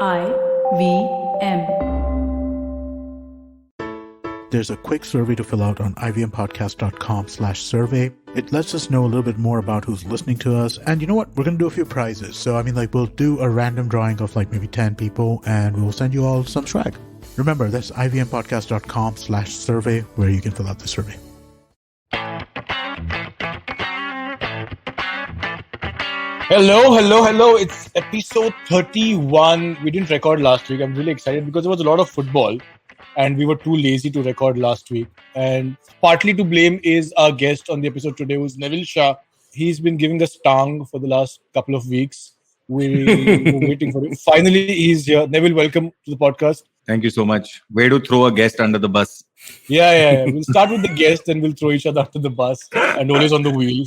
IVM. There's a quick survey to fill out on ivmpodcast.com/survey. It lets us know a little bit more about who's listening to us. And you know what? We're going to do a few prizes. So, we'll do a random drawing of maybe 10 people and we'll send you all some swag. Remember, that's ivmpodcast.com/survey where you can fill out the survey. Hello. It's episode 31. We didn't record last week. I'm really excited because there was a lot of football and we were too lazy to record last week. And partly to blame is our guest on the episode today, who's Neville Shah. He's been giving us tongue for the last couple of weeks. We were waiting for him. Finally, he's here. Neville, welcome to the podcast. Thank you so much. Way to throw a guest under the bus. Yeah. We'll start with the guest and we'll throw each other under the bus. And always on the wheel.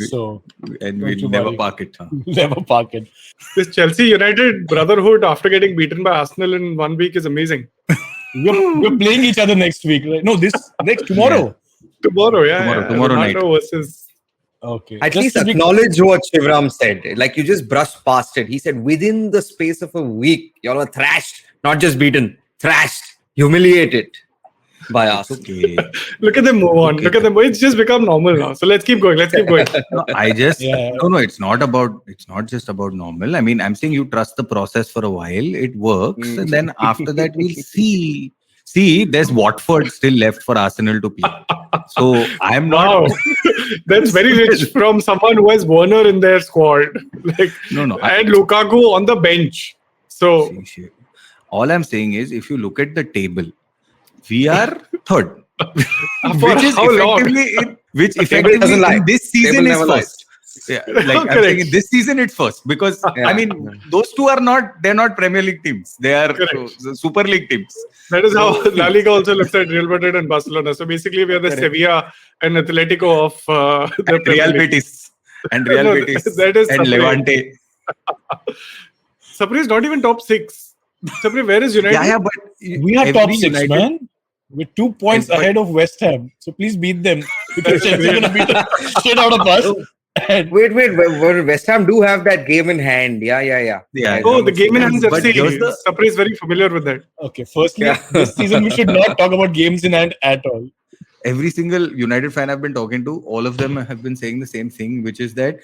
And we'll never park it. Never park it. This Chelsea United brotherhood after getting beaten by Arsenal in 1 week is amazing. We're playing each other next week, right? No, tomorrow. Tomorrow night. Versus... Okay. At least acknowledge what Shivram said. Like you just brushed past it. He said within the space of a week, y'all are thrashed, not just beaten, thrashed, humiliated by us. Okay. Look at them move on. Okay. Look at them. It's just become normal now. So let's keep going. No, it's not just about normal. I'm saying you trust the process for a while. It works. And then after that, we'll see. See, there's Watford still left for Arsenal to play. So I'm not. Wow. That's very rich from someone who has Werner in their squad. No. And Lukaku on the bench. So all I'm saying is, if you look at the table, we are third. Which effectively in this season is first. Yeah, I'm saying in this season it's first because those two they're not Premier League teams. They are Super League teams. That is how La Liga also looks at Real Madrid and Barcelona. So basically we are the Sevilla and Atletico of the Real Betis and that is and Levante. Sapre is not even top 6. Sapre, where is United? Yeah, but we are top 6, man. We're 2 points ahead of West Ham. So please beat them because Chelsea are going to beat the shit out of us. Wait. West Ham do have that game in hand. Yeah. Oh, the game in hand. Sapre is very familiar with that. Okay, firstly, this season we should not talk about games in hand at all. Every single United fan I've been talking to, all of them have been saying the same thing, which is that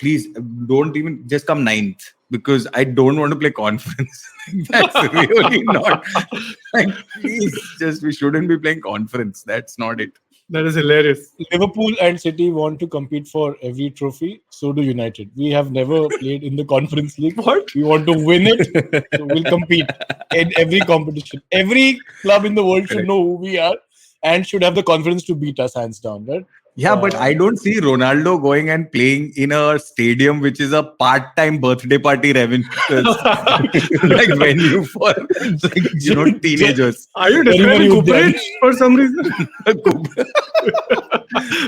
please don't even just come 9th because I don't want to play conference. That's really not. Please, we shouldn't be playing conference. That's not it. That is hilarious. Liverpool and City want to compete for every trophy. So do United. We have never played in the Conference League. What? We want to win it. So we'll compete in every competition. Every club in the world should know who we are and should have the confidence to beat us hands down, right? Yeah, but I don't see Ronaldo going and playing in a stadium which is a part-time birthday party revenue venue for teenagers. Are you describing Cooperage for some reason?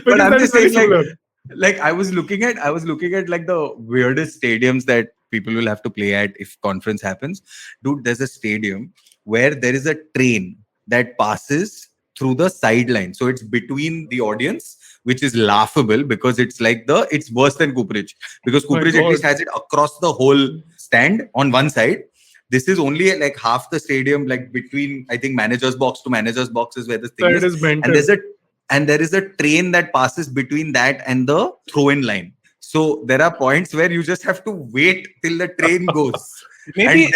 But I'm just saying, I was looking at the weirdest stadiums that people will have to play at if conference happens. Dude, there's a stadium where there is a train that passes through the sideline. So it's between the audience, which is laughable because it's it's worse than Cooperage because Cooperage at least has it across the whole stand on one side. This is only half the stadium, between I think manager's box to manager's box is where the thing is. And there is a train that passes between that and the throw-in line. So there are points where you just have to wait till the train goes. Maybe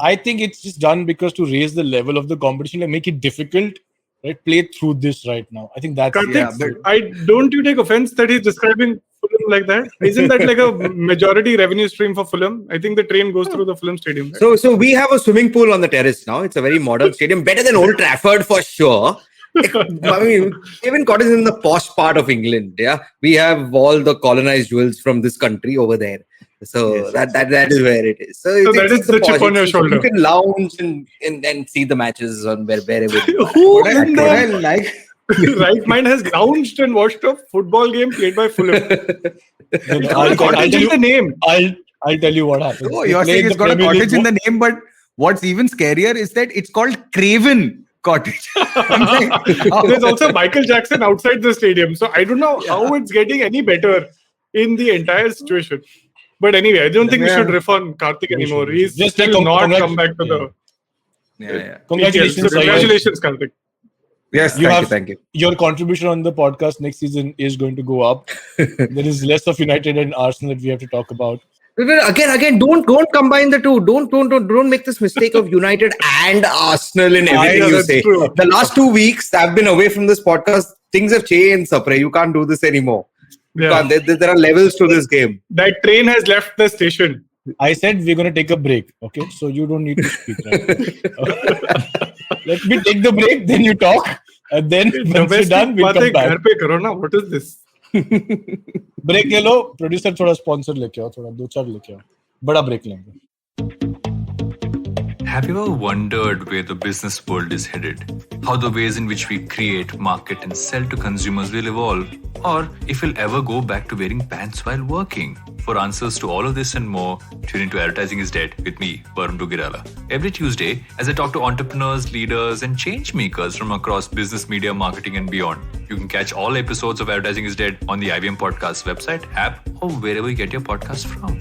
I think it's just done because to raise the level of the competition and make it difficult. Right, play through this right now. I think that's Karthik, don't you take offense that he's describing Fulham like that? Isn't that like a majority revenue stream for Fulham? I think the train goes through the Fulham stadium. So Right? we have a swimming pool on the terrace now. It's a very modern stadium, better than Old Trafford for sure. Even Cottage is in the posh part of England. Yeah, we have all the colonized jewels from this country over there. So that is where it is. So that is the chip on your shoulder. You can lounge and see the matches on wherever. Who in the right mind has lounged and watched a football game played by Fulham? I'll tell you the name. I'll tell you what happened. Oh, you're saying it's got a cottage in the name, but what's even scarier is that it's called Craven Cottage. There's also Michael Jackson outside the stadium. So I don't know how it's getting any better in the entire situation. But anyway, I don't think we Yeah. should riff on Karthik anymore. He's Just still like not congrats- come back to yeah. the Yeah. Congratulations, PPL. So Sayyid. congratulations, Karthik. Yes, You have- thank you. Your contribution on the podcast next season is going to go up. There is less of United and Arsenal that we have to talk about. Again, don't combine the two. Don't make this mistake of United and Arsenal in everything you that's say. true. The last 2 weeks I've been away from this podcast. Things have changed, Sapre. You can't do this anymore. You Yeah. can't. There are levels to this game. That train has left the station. I said we're going to take a break. Okay, so you don't need to speak. Right? Let me take the break, then you talk, and then once you're Domestic done, we'll come बातें घर back. पे करो ना. What is this? Break ले लो, producer थोड़ा sponsor लेके आओ, थोड़ा 2-4 लेके आओ, बड़ा ब्रेक लेंगे. Have you ever wondered where the business world is headed? How the ways in which we create, market, and sell to consumers will evolve? Or if we'll ever go back to wearing pants while working? For answers to all of this and more, tune into Advertising is Dead with me, Varun Dugirala. Every Tuesday, as I talk to entrepreneurs, leaders, and change makers from across business, media, marketing, and beyond. You can catch all episodes of Advertising is Dead on the IBM Podcast website, app, or wherever you get your podcast from.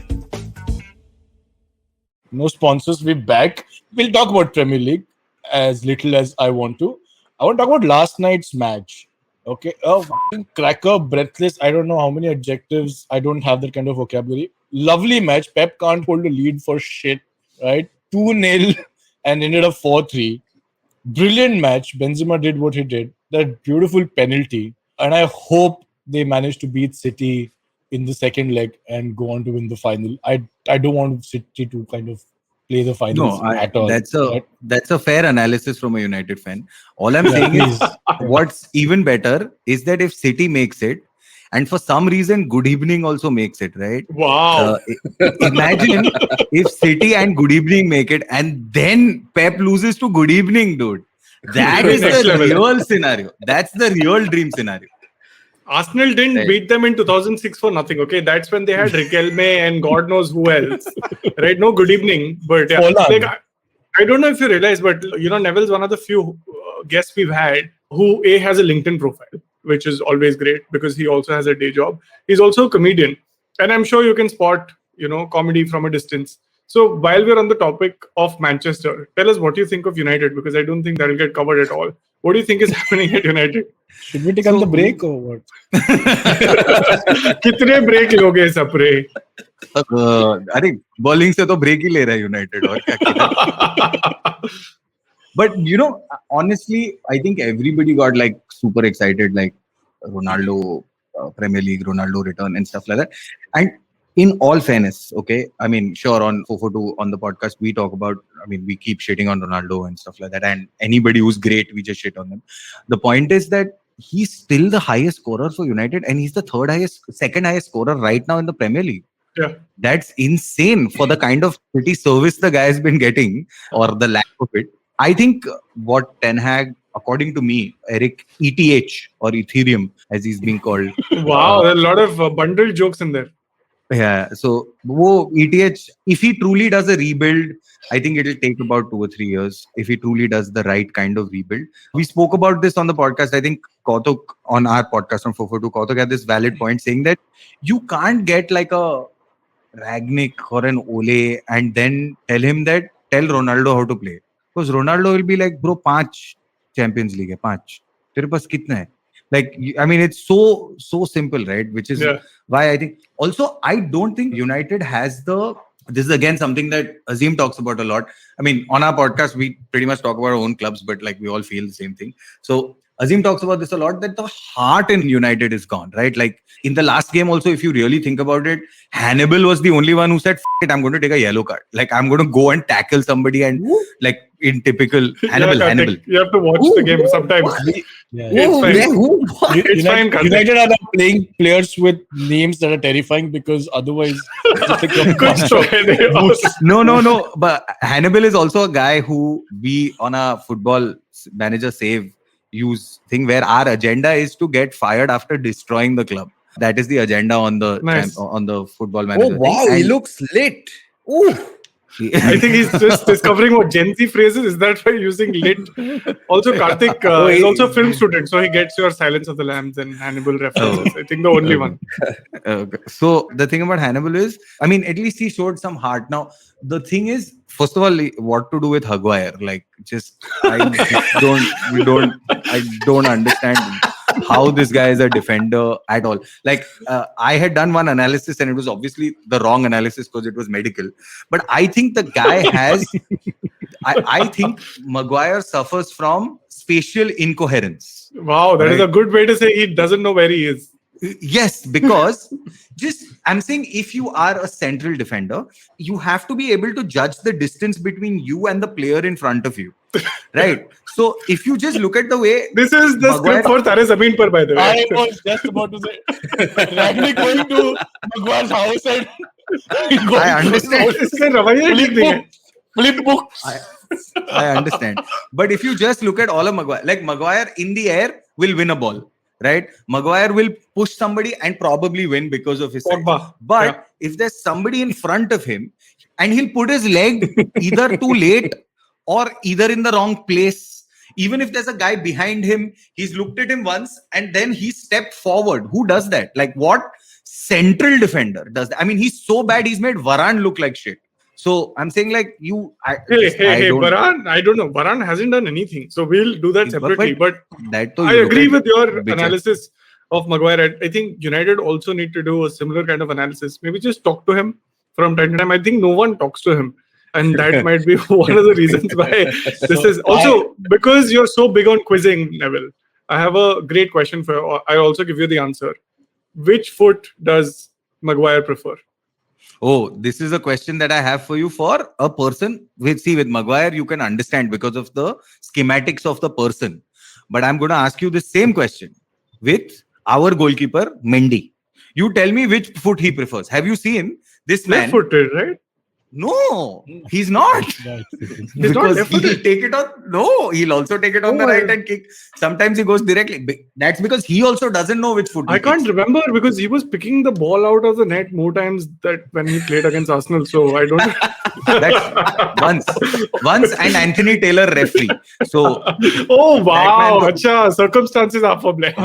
No sponsors, we're back. We'll talk about Premier League as little as I want to. I want to talk about last night's match. Okay, fucking cracker, breathless. I don't know how many adjectives. I don't have that kind of vocabulary. Lovely match. Pep can't hold a lead for shit, right? 2-0 and ended up 4-3. Brilliant match. Benzema did what he did. That beautiful penalty. And I hope they manage to beat City in the second leg and go on to win the final. I don't want City to kind of play the finals at all. That's a fair analysis from a United fan. All I'm saying is, what's even better is that if City makes it, and for some reason, Good Evening also makes it, right? Wow. Imagine if City and Good Evening make it, and then Pep loses to Good Evening, dude. That is Next the level. real scenario. That's the real dream scenario. Arsenal didn't Right. beat them in 2006 for nothing. Okay, that's when they had Riquelme and God knows who else. Right? No, good evening, but yeah, Poland. like I don't know if you realize, but Neville's one of the few guests we've had who has a LinkedIn profile, which is always great because he also has a day job. He's also a comedian, and I'm sure you can spot comedy from a distance. So while we're on the topic of Manchester, tell us what you think of United, because I don't think that'll get covered at all. What do you think is happening at United? Should we take on the break or what? कितने break लोगे सपरे? अरे bowling से तो break ही ले रहा है United और क्या किया. But honestly, I think everybody got like super excited, like Ronaldo Premier League, Ronaldo return and stuff like that. And in all fairness, okay, I mean, sure, on 442 on the podcast, we talk about, we keep shitting on Ronaldo and stuff like that. And anybody who's great, we just shit on them. The point is that he's still the highest scorer for United, and he's the second highest scorer right now in the Premier League. Yeah. That's insane for the kind of pretty service the guy has been getting, or the lack of it. I think what Ten Hag, according to me, Eric ETH or Ethereum, as he's being called. Wow, there are a lot of bundled jokes in there. Yeah, so ETH, if he truly does a rebuild, I think it'll take about 2 or 3 years if he truly does the right kind of rebuild. We spoke about this on the podcast. I think Kautuk on our podcast on 442, Kautuk had this valid point saying that you can't get like a Ragnick or an Ole and then tell Ronaldo how to play. Because Ronaldo will be like, bro, 5 Champions League hai, 5. Tere paas kitna hai? Like, it's so simple, right? Which is why I think. Also, I don't think United has this is again something that Azim talks about a lot. On our podcast, we pretty much talk about our own clubs, but like we all feel the same thing. So Azim talks about this a lot, that the heart in United is gone, right? Like in the last game also, if you really think about it, Hannibal was the only one who said, F it, I'm going to take a yellow card. Like I'm going to go and tackle somebody, and like in typical Hannibal. You have to watch the game sometimes. It's fine. United are now playing players with names that are terrifying because otherwise No. But Hannibal is also a guy who we on a football manager save use thing where our agenda is to get fired after destroying the club. That is the agenda on the Nice. on the football manager. Oh wow, thing. he looks lit. Ooh. I think he's just discovering what Gen Z phrases. Is that why using lit? Also, Karthik is also a film student, so he gets your Silence of the Lambs and Hannibal references. I think the only one. So the thing about Hannibal is, I mean, at least he showed some heart. Now, the thing is, first of all, what to do with Maguire? Like, I don't understand how this guy is a defender at all. Like, I had done one analysis and it was obviously the wrong analysis because it was medical. But I think the guy has, I think Maguire suffers from spatial incoherence. Wow, that is a good way to say he doesn't know where he is. Yes, because I'm saying if you are a central defender, you have to be able to judge the distance between you and the player in front of you. Right? So if you just look at the way... This is the script for Tare Zameen Par, by the way. I was just about to say, Ragnick going to Maguire's house and... I understand. Flip books. I understand. But if you just look at all of Maguire, like Maguire in the air will win a ball. Right? Maguire will push somebody and probably win because of his size. But if there's somebody in front of him and he'll put his leg either too late or either in the wrong place, even if there's a guy behind him, he's looked at him once and then he stepped forward. Who does that? Like, what central defender does that? I mean, he's so bad, he's made Varane look like shit. So I'm saying, like, Varane, I don't know. Varane hasn't done anything. So we'll do that separately. But I agree with your analysis of Maguire. I think United also need to do a similar kind of analysis. Maybe just talk to him from time to time. I think no one talks to him. And that might be one of the reasons why this is. Also, because you're so big on quizzing, Neville, I have a great question for you. I'll also give you the answer. Which foot does Maguire prefer? Oh, this is a question that I have for you for a person. With Maguire, you can understand because of the schematics of the person. But I'm going to ask you the same question with our goalkeeper, Mendy. You tell me which foot he prefers. Have you seen this man? Left-footed, right? No, he's not. He's not he'll take it on. No, he'll also take it on the right and kick. Sometimes he goes directly. That's because he also doesn't know which foot. I can't remember because he was picking the ball out of the net more times that when he played against Arsenal. So I don't. That's once and Anthony Taylor referee. So. Oh wow! Acha, circumstances are for blame.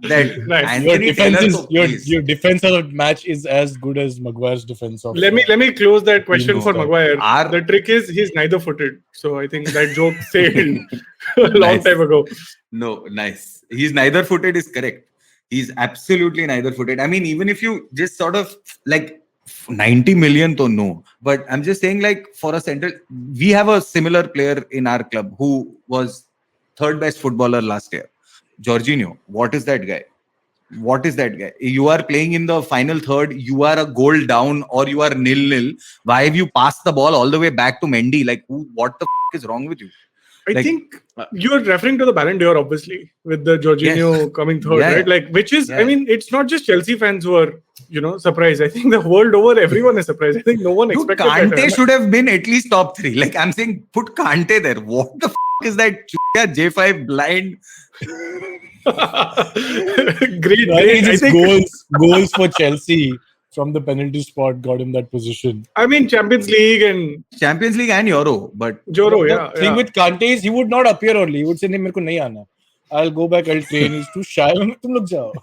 Nice. Your defense of the match is as good as Maguire's defense of. Let me close that question for Maguire. The trick is he's neither footed. So I think that joke failed a long time ago. No, nice. He's neither footed is correct. He's absolutely neither footed. I mean, even if you just sort of like 90 million to no. But I'm just saying, like, for a central, we have a similar player in our club who was third best footballer last year. Jorginho. What is that guy? What is that guy? You are playing in the final third, you are a goal down or you are 0-0. Why have you passed the ball all the way back to Mendy? Like, what the is wrong with you? I think you're referring to the Ballon d'Or, obviously, with the Jorginho coming third, right? Like, which is, I mean, it's not just Chelsea fans who are, surprised. I think the world over, everyone is surprised. I think no one expected that. Kante should have been at least top 3. Like, I'm saying, put Kante there. What the is that J5 blind? Great. I think goals for Chelsea from the penalty spot got him that position. I mean, Champions League and Euro, but Euro, thing with Kante is he would not appear early. He would say, "No, मेरे को नहीं आना. I'll go back. I'll train. He's too shy. तुम लोग जाओ."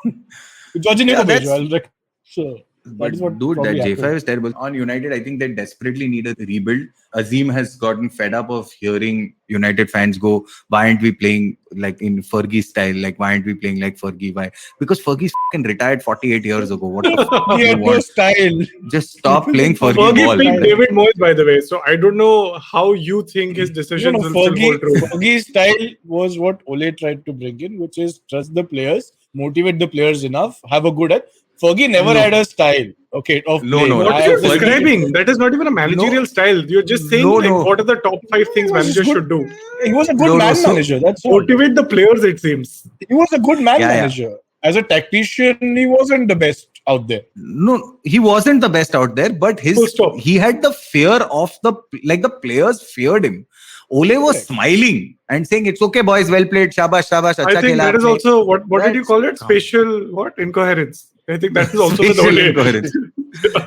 Jorginho को भेजो. Sure. But dude, that J5 is terrible. On United, I think they desperately need a rebuild. Azim has gotten fed up of hearing United fans go, why aren't we playing like in Fergie style? Like, why aren't we playing like Fergie? Why? Because Fergie's retired 48 years ago. What the fuck he had no style. Just stop playing Fergie ball. Fergie David Moyes, by the way. So I don't know how you think his decisions will still hold true. Fergie's style was what Ole tried to bring in, which is trust the players, motivate the players enough, have a good Fergie never had a style. Okay, of what you're describing, that is not even a managerial style. You're just saying what are the top 5 things managers should do. He was a good manager. That's motivate the players, it seems. He was a good manager. As a tactician, he wasn't the best out there. No, he wasn't the best out there, but he had the fear of the players feared him. Ole was smiling and saying, "It's okay, boys. Well played. Shabash, shabash." I think that is also what did you call it? Spatial incoherence. I think that is also the Ole.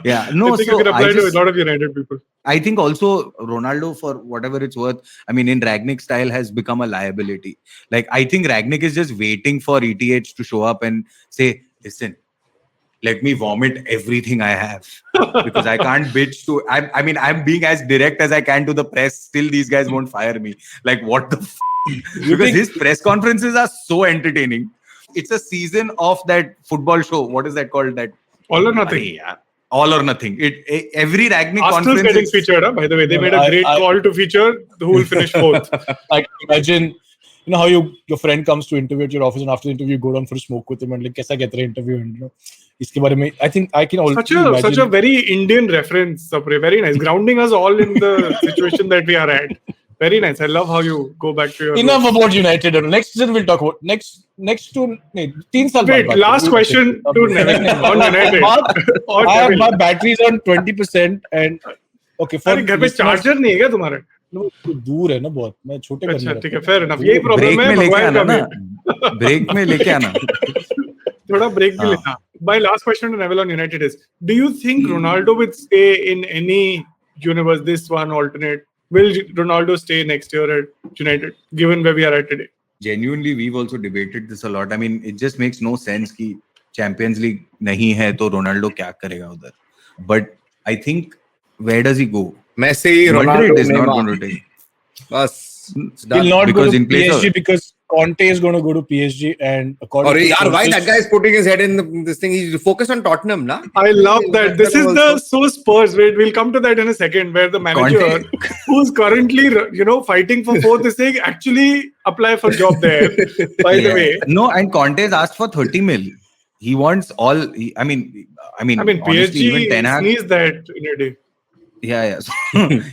Yeah, no. I think So you can apply I to just, a lot of United people. I think also Ronaldo, for whatever it's worth, I mean, in Ragnick style, has become a liability. Like, I think Ragnick is just waiting for ETH to show up and say, listen, let me vomit everything I have. Because I can't bitch to, I mean, I'm being as direct as I can to the press. Still, these guys won't fire me. Like, what the Because his press conferences are so entertaining. It's a season of that football show. What is that called? That All or nothing. Arey, yeah. All or nothing. Every Ragnick Arsenal's conference getting is, featured, by the way. They No, made a great call to feature who will finish fourth. I can imagine, you know how your friend comes to interview at your office, and after the interview you go down for a smoke with him and like, "Kaisa get the interview?" And you know, iske bare mein, I think I can also imagine. Such a very Indian reference, Sapre. Very nice. Grounding us all in the situation that we are at. Very nice. I love how you go back to your Enough about United. Next season we'll talk about next 3 saal Wait, baad last we'll question to Neville on United. Or I have Neville. my batteries on 20% and okay for अरे घर पे charger नहीं है क्या तुम्हारे? दूर है ना बहुत मैं छोटे घर अच्छा में ठीक है fair enough. यही ब्रेक प्रॉब्लम है में लेके भगवान आना का ना. भी. ब्रेक में लेके आना. थोड़ा ब्रेक भी हाँ. लेना. My last question to Neville on United is: do you think Ronaldo will stay in any universe? This one alternate. Will Ronaldo stay next year at United, given where we are at today? Genuinely, we've also debated this a lot. I mean, it just makes no sense कि Champions League नहीं है तो Ronaldo क्या करेगा उधर. But I think, where does he go? Messi, Madrid Ronaldo, is not going Neymar. to take. Bas. It's done. He'll not Because go to in place PSG of- because Conte is going to go to PSG and according Or to yaar, why sources- that guy is putting his head in this thing? He's focused on Tottenham, na? I love that. This is the so Spurs. Wait, we'll come to that in a second. Where the manager, Conte. who's currently fighting for fourth, is saying actually apply for job there. By the way, No, and Conte has asked for 30 mil. He wants all. I mean, I mean honestly, even PSG Ten Hag. sneezed that in a day. Yeah. So,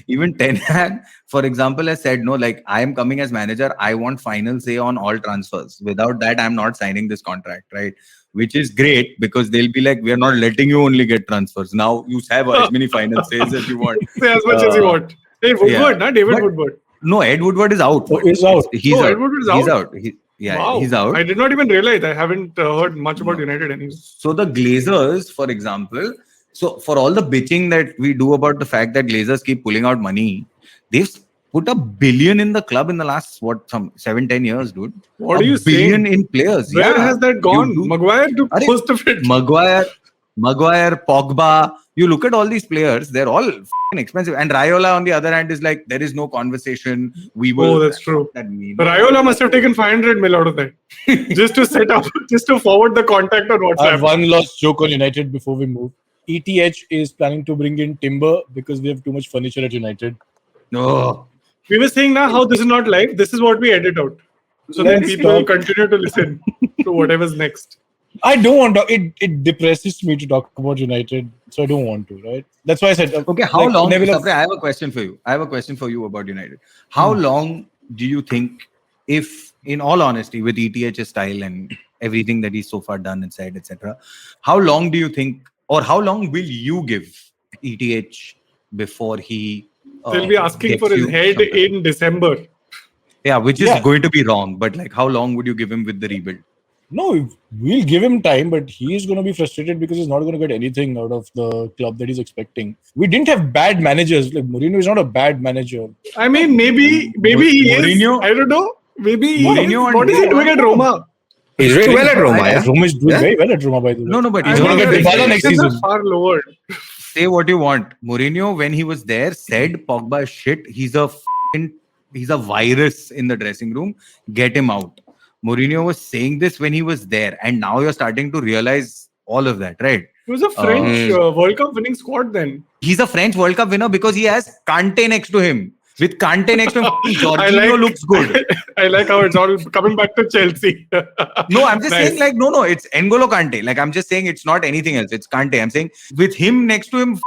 even Ten Hag, for example, has said, no, like, I am coming as manager. I want final say on all transfers. Without that, I'm not signing this contract, right? Which is great because they'll be like, we are not letting you only get transfers. Now you have as many final says as you want. Say as much as you want. Hey, Woodward, yeah. David But- Woodward. No, Ed Woodward is out. Oh, he's out. He's Oh, out. Ed Woodward is He's out? out. Yeah, Wow. he's out. I did not even realize. I haven't heard much about United anymore. So the Glazers, for example, so for all the bitching that we do about the fact that Glazers keep pulling out money, they've put $1 billion in the club in the last, some 7-10 years, dude. What are you $1 billion saying? in players. Where Yeah. has that gone? You do- Maguire took Arey, most of it. Maguire, Pogba. You look at all these players, they're all f***ing expensive. And Raiola, on the other hand, is like, there is no conversation. We will. Oh, that's true. That means. Raiola must have taken 500 mil out of that just to set up, just to forward the contact on I have WhatsApp. one last joke on United before we move. ETH is planning to bring in timber because we have too much furniture at United. No. We were saying now how this is not live. This is what we edit out, so that Let's people talk. continue to listen to whatever's next. I don't want to. It depresses me to talk about United, so I don't want to. Right? That's why I said. Okay, how like, long? Neville- Sapre, I have a question for you. I have a question for you about United. How long do you think, if, in all honesty, with ETH's style and everything that he's so far done and said, etc., how long do you think, or how long will you give ETH before he? They'll be asking gets for his you head something? in December. Yeah, which is Yeah. going to be wrong. But like, how long would you give him with the rebuild? No, we'll give him time, but he's going to be frustrated because he's not going to get anything out of the club that he's expecting. We didn't have bad managers. Like Mourinho is not a bad manager. I mean, maybe he Mourinho- is. I don't know. Maybe he Mourinho is. What is he and- doing at Roma? He's doing well at Roma, yeah? Roma is doing Yeah. very well at Roma, by the way. No, but I he's gonna mean, get the Dybala next expectations are season. far lower. say what you want. Mourinho, when he was there, said Pogba is shit. He's a virus in the dressing room. Get him out. Mourinho was saying this when he was there, and now you're starting to realize all of that, right? He was a French World Cup winning squad then. He's a French World Cup winner because he has Kante next to him. With Kante next to him, Jorginho looks good. I like how it's all coming back to Chelsea. No, I'm just Nice. saying, like, no, it's N'Golo Kante. Like, I'm just saying it's not anything else. It's Kante. I'm saying with him next to him,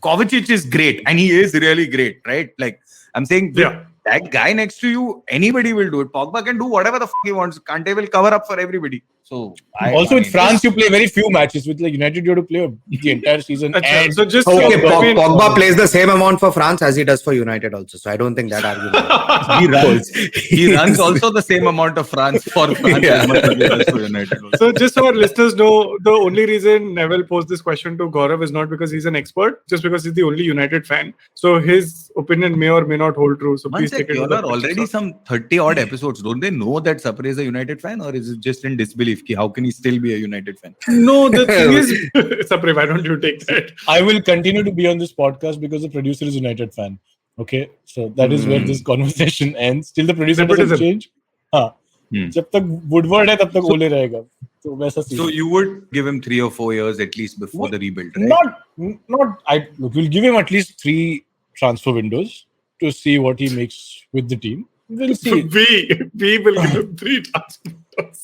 Kovacic is great, and he is really great, right? Like, I'm saying, Yeah. that guy next to you, anybody will do it. Pogba can do whatever the he wants. Kante will cover up for everybody. So also, with France, you play very few matches. With like United, you have to play the entire season. And So just Okay, I mean, Pogba plays the same amount for France as he does for United also. So I don't think that argument. he runs also the same amount of France for France as much as he does for United. Also. so just so our listeners know, the only reason Neville posed this question to Gaurav is not because he's an expert, just because he's the only United fan. So his opinion may or may not hold true. So please take it. There are already some 30 odd episodes. Don't they know that Sapre is a United fan, or is it just in disbelief? How can he still be a United fan? No, the thing is, Sapre, why don't you take that? I will continue to be on this podcast because the producer is a United fan. Okay, so that is where this conversation ends. Still, the producer doesn't change. हाँ, जब तक Woodward है, तब तक Ole रहेगा. तो वैसा scene. So you would give him 3 or 4 years at least before the rebuild, right? Look, we'll give him at least 3 transfer windows to see what he makes with the team. We'll see. We will give him 3 transfers.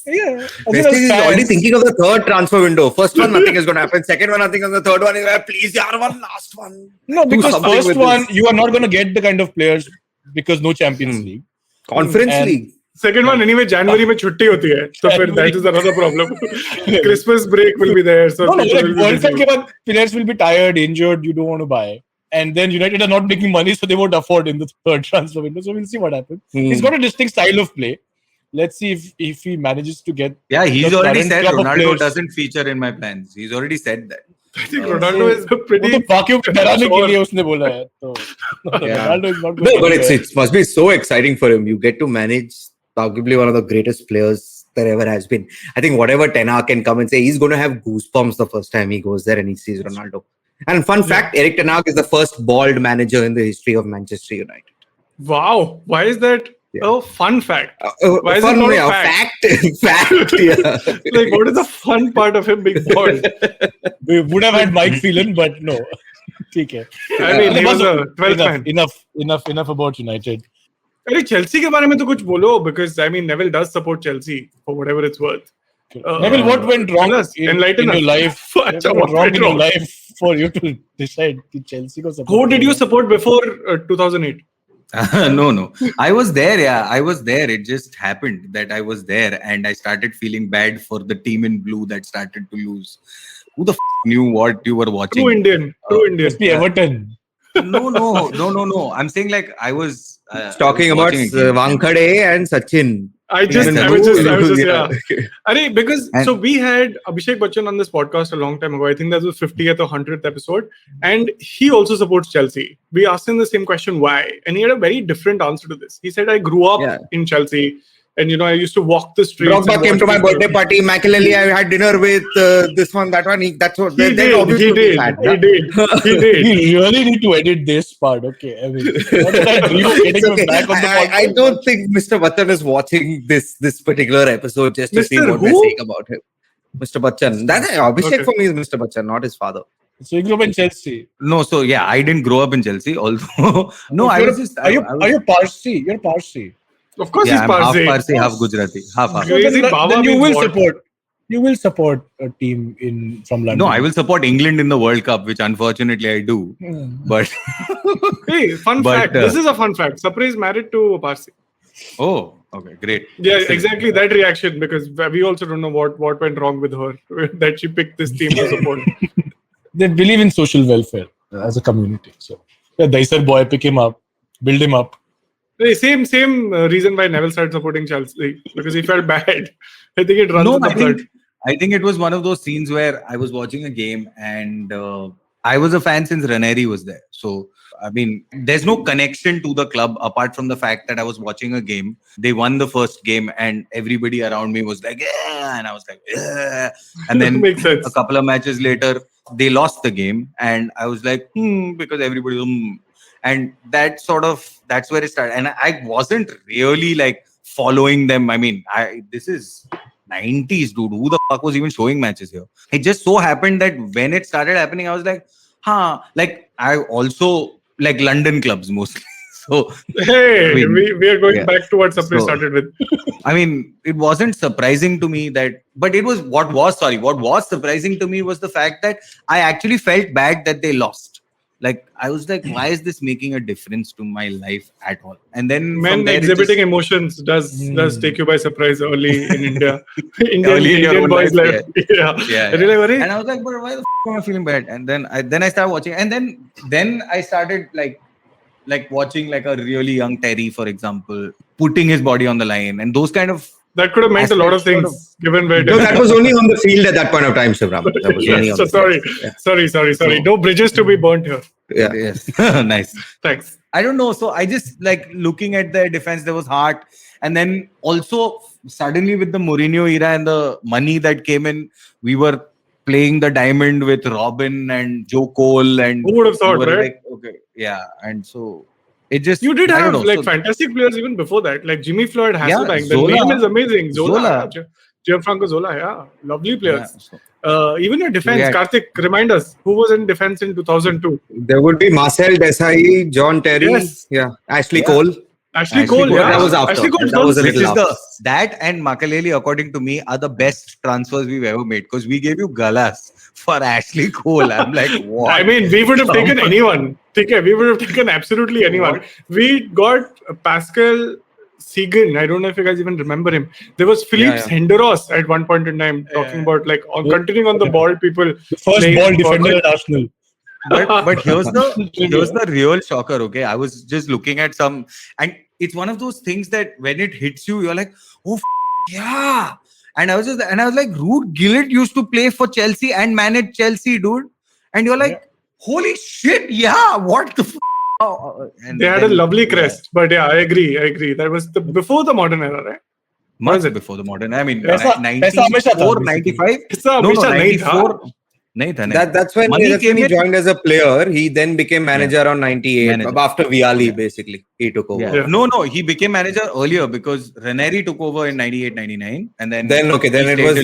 Yeah. Prestige is already thinking of the third transfer window. First one, nothing is going to happen. Second one, nothing. And the third one is, please, yaar, one last one. No, because first one, you are not going to get the kind of players because no Champions League. Conference League. Second one, anyway, January में छुट्टी होती है, तो फिर that is another problem. Christmas break will be there, so like World Cup के बाद players will be tired, injured, you don't want to buy, and then United are not making money, so they won't afford in the third transfer window. So we'll see what happens. He's got a distinct style of play. Let's see if he manages to get. Yeah, he's already said Ronaldo doesn't feature in my plans. He's already said that. I think Ronaldo is a pretty. वो तो बाकियों को डराने के लिए उसने बोला है, तो Ronaldo is not. No, but it must be so exciting for him. You get to manage arguably one of the greatest players there ever has been. I think whatever Ten Hag can come and say, he's going to have goosebumps the first time he goes there and he sees Ronaldo. And fun fact, Erik Ten Hag is the first bald manager in the history of Manchester United. Wow, why is that? Yeah. Oh, fun fact. Why is fun, it not yeah, a fact? fact, yeah. Like, what is the fun part of him being bald? We would have had Mike Phelan, but no. ठीक है. I mean, he was a 12th man. Enough about United. अरे Chelsea के बारे में तो कुछ बोलो, because I mean Neville does support Chelsea for whatever it's worth. Neville, what went wrong in your life? What went wrong in your life for you to decide कि Chelsea को support? Who did you support before 2008? No. I was there, yeah. I was there. It just happened that I was there and I started feeling bad for the team in blue that started to lose. Who the knew what you were watching? True Indian. Must be Everton. No. I'm saying like I was talking about Wankhede and Sachin. I was just yeah. So we had Abhishek Bachchan on this podcast a long time ago. I think that was 50th or 100th episode. And he also supports Chelsea. We asked him the same question, why? And he had a very different answer to this. He said, I grew up in Chelsea. And, I used to walk the streets. Drogba came to my birthday party. Makelele, I had dinner with this one, that one. He did. He did. We really need to edit this part. Okay. I mean, what did I dream getting him back on the podcast? I don't think Mr. Bachchan is watching this particular episode just to see what we're saying about him. Mr. Bachchan. Abhishek for me is Mr. Bachchan, not his father. So you grew up in Chelsea? No, so yeah, I didn't grow up in Chelsea. Although, no, I was just. Are you Parsi? You're Parsi. Of course, yeah, he's Parsi. Half Parsi, half Gujarati. Half. Then you will support a team from London. No, I will support England in the World Cup, which unfortunately I do. But hey, fun fact. This is a fun fact. Sapre is married to a Parsi. Oh, okay, great. Yeah, exactly that reaction, because we also don't know what went wrong with her that she picked this team to support. They believe in social welfare as a community. So, the Daisar boy, pick him up, build him up. Same reason why Neville started supporting Chelsea, because he felt bad. I think it runs in the blood. I think it was one of those scenes where I was watching a game and I was a fan since Ranieri was there. So, I mean, there's no connection to the club apart from the fact that I was watching a game. They won the first game and everybody around me was like, yeah, and I was like, yeah. And then a couple of matches later, they lost the game and I was like, because everybody was, and that's where it started. And I wasn't really like following them. I mean, this is 90s, dude. Who the fuck was even showing matches here? It just so happened that when it started happening, I was like, like I also like London clubs mostly. So hey, we are going back to what Sapre started with. I mean, it wasn't surprising to me but it was what was surprising to me was the fact that I actually felt bad that they lost. Like I was like, why is this making a difference to my life at all? And then from Men there, it exhibiting just- emotions does take you by surprise early in India. Early in your Indian own boys' life, life. Yeah. yeah. And you're like, "Arey, And I was like, but why the am I feeling bad? And then I started watching, and then I started like watching like a really young Terry, for example, putting his body on the line, and those kind of that could have meant a lot of aspects things given where it No, is." that was only on the field at that point of time, Shivram. That was only Yes, on so the sorry. field. Sorry. No bridges to be burnt here. Yeah. Yes, nice. Thanks. I don't know. So I just like looking at their defense, there was heart. And then also suddenly with the Mourinho era and the money that came in, we were playing the diamond with Robin and Joe Cole. And Who would have thought, we were right? like, okay, yeah. And so it just, You did I have don't know. like So- fantastic players even before that, like Jimmy Floyd, Hasselbank. The Zola. name is amazing. Zola. Gianfranco Zola, yeah. Lovely yeah, players. so- Even your defense, had- Karthik, remind us, who was in defense in 2002? There would be Marcel Desai, John Terry, Yes. Ashley Yeah. Cole. Ashley Ashley Cole, Cole, yeah. that was after. Ashley Cole's That done was a Which little is after. that and Makaleli, according to me, are the best transfers we've ever made because we gave you Galas for Ashley Cole. I'm like, what? I mean, we would have taken anyone. Okay, we would have taken absolutely anyone. What? We got Pascal Segan. I don't know if you guys even remember him. There was Philippe Yeah. Henderos at one point in time talking about like continuing on the ball, people. The first playing ball for- defender at Arsenal. But here's the real shocker. Okay, I was just looking at some, and it's one of those things that when it hits you, you're like, oh yeah. And I was like, Ruud Gillett used to play for Chelsea and manage Chelsea, dude. And you're like, holy shit, yeah. What the? And They had a then- lovely crest, but yeah, I agree. That was before the modern era, right? Much before the modern. I mean, Paisa हमेशा था, 94, 95. ऐसा No, हमेशा नहीं था। 94. नहीं था, नहीं। That's when Money came he in. joined as a player. He then became manager around 98. Manager. After Vialli, basically. He took over. Yeah. No, he became manager earlier because Ranieri took over in 98, 99. And then Then he it was stayed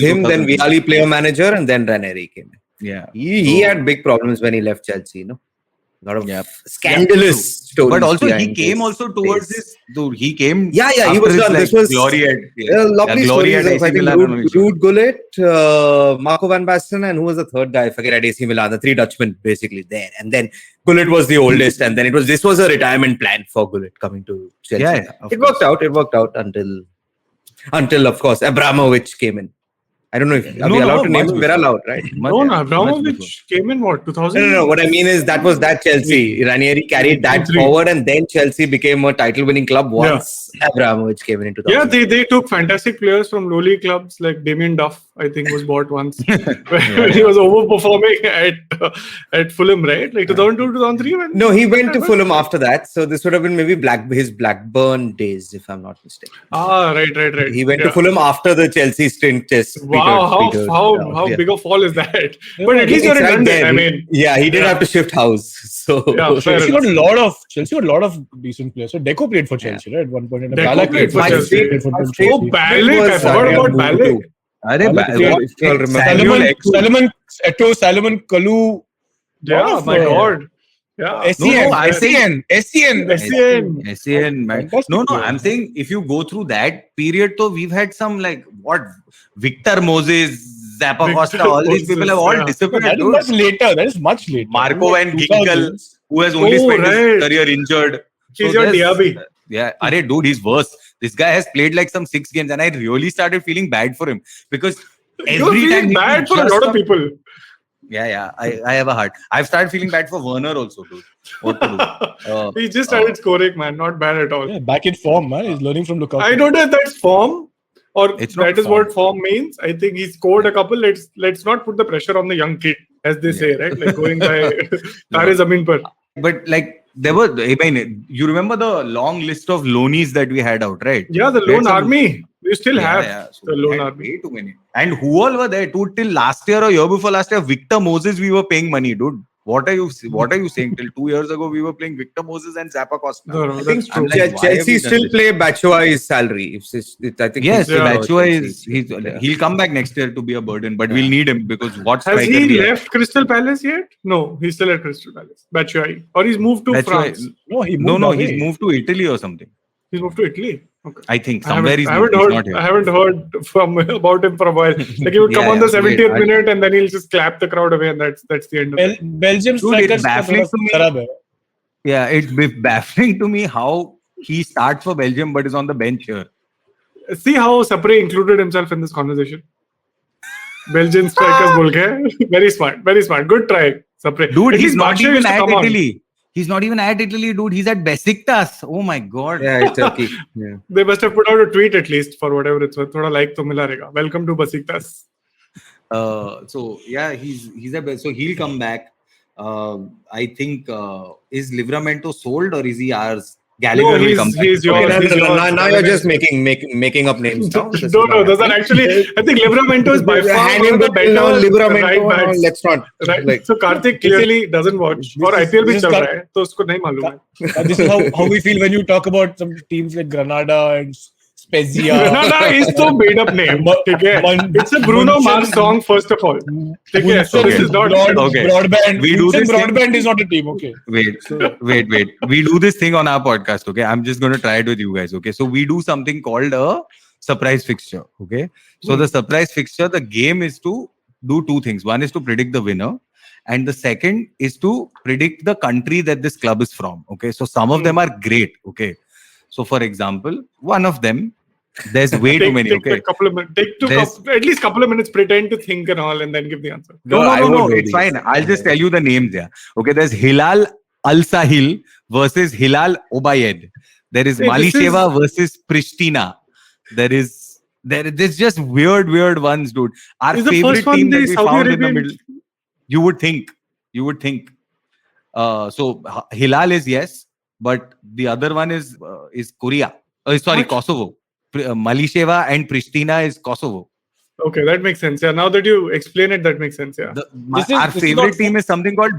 till him, then 2000. Vialli player manager, and then Ranieri came in. Yeah. He had big problems when he left Chelsea, no? A lot of Yeah. scandalous stories. But also he behind came his also towards face. this. Dude, he came. Yeah, he after was his, done. like, This was glory at lovely glory stories at of, I AC think, Milan. Ruud Gullit, Marco van Basten, and who was the third guy? I forget, at AC Milan. The three Dutchmen basically there. And then Gullit was the oldest. And then this was a retirement plan for Gullit coming to Chelsea. Yeah, It worked out until of course Abramovich came in. I don't know if are we allowed to name him. We're allowed, right? No, Abramovich came in what 2000? No. What I mean is that was that Chelsea. Ranieri carried that 3. forward, and then Chelsea became a title-winning club once Abramovich came in 2000. Yeah, they took fantastic players from lowly clubs like Damien Duff, I think, was bought once when he was overperforming at Fulham, right? Like 2002, 2003. No, he went to Fulham after that. So this would have been maybe his Blackburn days, if I'm not mistaken. Right. He went to Fulham after the Chelsea stint. Wow, how big a fall is that? But at least you're in It's right London. there. I mean, He didn't have to shift house. So Yeah, fair Chelsea enough. got a lot of decent players. So Deco played for Chelsea, right? At one point in time. Deco Ballack played for My Chelsea. favorite- for my Chelsea. favorite Oh, Ballack, I was forgot about Samuel Ballack. Salomon Kalou. Yeah, my God. Yeah. SCN. man. Fantastic No, player. I'm saying if you go through that period, though, we've had some like Victor Moses, Zappa Costa, all these Moses, people have all yeah. disappeared. That is dude. much later. That is much later. Marco van 2000s. Ginkel, who has only spent right. his career injured. He's your there's- Diaby. Yeah, dude, he's worse. This guy has played like some 6 games, and I really started feeling bad for him because You're every time feeling he bad for a just lot of some- people. Yeah, I have a heart. I've started feeling bad for Werner also, dude. What to do? He just started scoring, man. Not bad at all. Yeah, back in form, man. He's learning from Lukaku. I don't know if that's form or It's not that is form. what form means. I think he scored a couple. Let's not put the pressure on the young kid, as they say, right? Like going by Tare Zameen Par. But like there were, I mean, you remember the long list of loanies that we had out, right? Yeah, the We had lone some- army. We still have So the we lone had army. way too many. And who all were there? Dude, till last year or year before last year, Victor Moses, we were paying money, dude. What are you saying? Till 2 years ago, we were playing Victor Moses and Zappa Costa. No, I think that's true. like, why have we Chelsea done still this? play Batshuayi's salary. I think Yes, Yeah. Batshuayi he'll come back next year to be a burden, but we'll need him because what Has striker he we have? left Crystal Palace yet? No, he's still at Crystal Palace. Batshuayi. Or he's moved to Batshuayi- France. No, he moved No, away. he's moved to Italy or something. He's moved to Italy. Okay. I think I somewhere haven't, he's not here. I haven't heard about him for a while. Like he would come Yeah, on the yeah, 70th wait, minute and then he'll just clap the crowd away, and that's the end of it. Belgium Dude, strikers it's baffling to me. खराब है. Yeah, it's baffling to me how he starts for Belgium but is on the bench here. See how Sapre included himself in this conversation. Belgian strikers बोल के. Very smart, very smart. Good try, Sapre. Dude, At he's least not Bakshay even used to at come on. Italy. He's not even at Italy, dude. He's at Besiktas. Oh my god. Yeah, it's Turkey. Yeah. They must have put out a tweet at least for whatever it's worth. थोड़ा like तो मिला रहेगा. Welcome to Besiktas. So yeah, he's a so he'll come back. I think is Livramento sold or is he ours? Gallagher will come back. He's yours. Okay, He's yours. now you're just making up names now. No, those are actually. I think Livramento is by far one of the better right backs. Let's not. Right. Like, So Karthik clearly doesn't watch. और IPL भी चल रहा है, तो उसको नहीं मालूम है. This is how we feel when you talk about some teams like Granada and Spezia. Granada is so made up name. ठीक है. It's a Bruno Mars song first of all. ठीक है. So this is not. Okay. Broadband. We do this Broadband is not a team. Okay. Wait. We do this thing on our podcast, okay? I'm just going to try it with you guys, okay? So we do something called a surprise fixture, okay? So the surprise fixture, the game is to do two things. One is to predict the winner, and the second is to predict the country that this club is from, okay? So some of them are great, okay? So for example, one of them, there's way too many, okay? At least couple of minutes, pretend to think and all, and then give the answer. No. It's fine. I'll just tell you the names there. Okay, there's Hilal Al Sahil versus Hilal Obayed. There is Malisheva versus Pristina. There's just weird ones, dude. Our Is the favorite first one team that the we Saudi found in the Arabian? middle. You would think. So Hilal is yes, but the other one is Korea. Sorry, What? Kosovo. Malisheva and Pristina is Kosovo. Okay, that makes sense. Yeah, now that you explain it, that makes sense. Yeah. Our favorite team is something called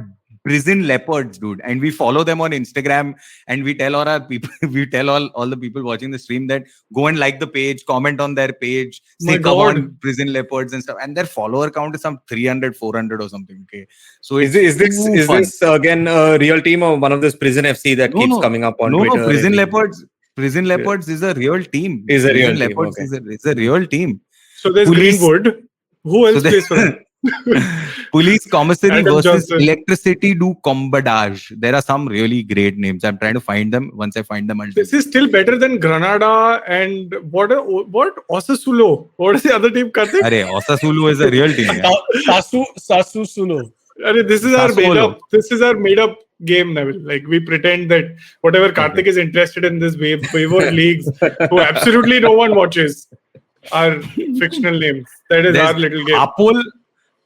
Prison Leopards, dude, and we follow them on Instagram, and we tell all our people, we tell all the people watching the stream that go and like the page, comment on their page, say My come God. on Prison Leopards and stuff, and their follower count is some 300, 400 or something. Okay, so is it's this fun. again a real team or one of this Prison FC that keeps coming up on Twitter? No, Prison Leopards. Prison Leopards is a real team. Is a real Prison team, Leopards okay. is a real team. So there's Police- Greenwood. Who else plays for them? Police Commissary Adam versus Johnson. Electricity du Combadage. There are some really great names. I'm trying to find them. Once I find them, I'll tell This is still better than Granada and what Osasulo. What is the other team, Karthik? Arey, Osasulu is a real team. Yeah. Sassuolo. This is our made Sassuolo. up. This is our made up game, Neville. Like we pretend that whatever Karthik is interested in this waiver leagues, who absolutely no one watches, are fictional names. That is our little game.